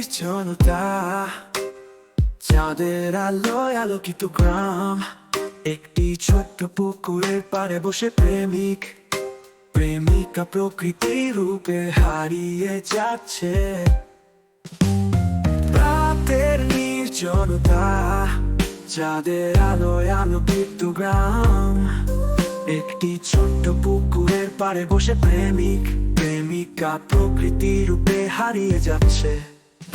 নির্জনতা, চাঁদের আলোয় আলোকিত গ্রাম। একটি ছোট্ট পুকুরের পাড়ে বসে প্রেমিকা প্রকৃতির রূপে হারিয়ে যাচ্ছে। রাতের নির্জনতা, চাঁদের আলোয় আলোকিত গ্রাম। একটি ছোট্ট পুকুরের পাড়ে বসে প্রেমিকা প্রকৃতির রূপে হারিয়ে যাচ্ছে।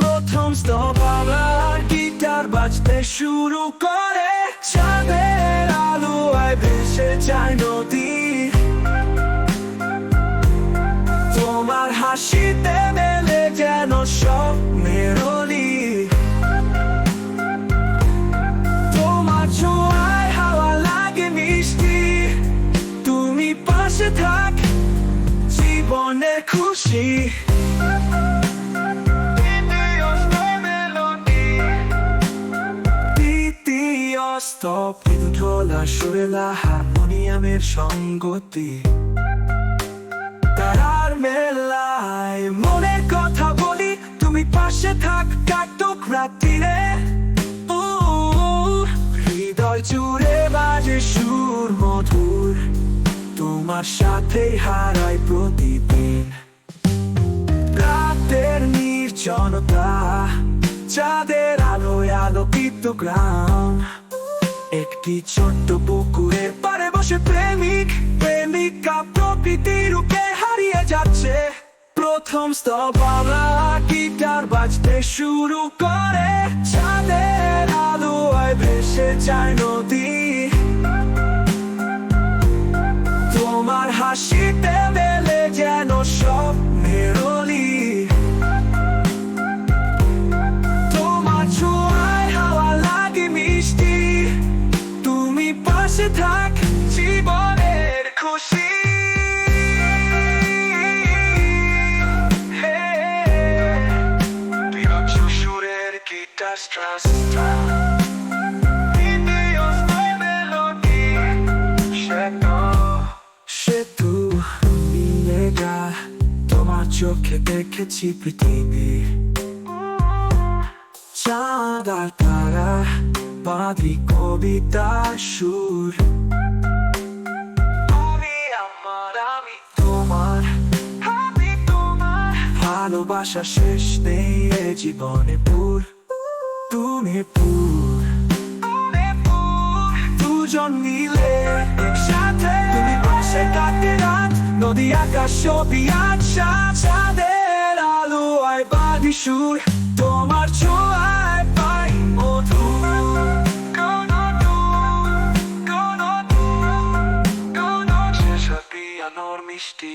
প্রথম স্তবলার গিটার বাজতে শুরু করে, চাঁদের আলোয় ভেসে যায় নদী। তোমার হাসিতে মেলে যেন স্বপ্নের অলি। তোমার ছোঁয়ায় হাওয়া লাগে মিষ্টি। তুমি পাশে থাক, জীবনের খুশি। ঢোলা সুরেলা হারমোনিয়ামের সঙ্গতি। তারার মেলায় মনের কথা বলি, তুমি পাশে থাক কাটুক রাত্রিরে। হৃদয় জুড়ে বাজে সুর মধুর, তোমার সাথেই হারাই প্রতিদিন। রাতের নির্জনতা, চাঁদের আলোয় আলোকিত গ্রাম। একটি ছোট্ট পুকুরের পাড়ে বসে প্রেমিকা প্রকৃতির রূপে হারিয়ে যাচ্ছে। প্রথম স্তবলা গিটার বাজতে শুরু করে, চাঁদের আলোয় ভেসে যায় নদী। তোমার হাসিতে মেলে যেন স্বপ্নের অলি। তোমার ছোঁয়ায় হাওয়া লাগে মিষ্টি। তুমি পাশে থাক, জীবনের খুশি। সুরের গিটার স্ট্রাসটা, সেতু মিলেগা। তোমার চোখে দেখেছি পৃথিবী। চাঁদ আর তারা বাঁধি কবিতার সুর। আমি তোমার ভালোবাসা শেষ নেই এ জীবনে পুর। তুমি পুর, দুজন মিলে একসাথে। তুমি পাশে কাটে রাত, নদী আকাশ ছবি আচ্ছা। চাঁদের আলোয় বাঁধি সুর, তোমার ছোঁয়ায় পাই মধুর। মিষ্টি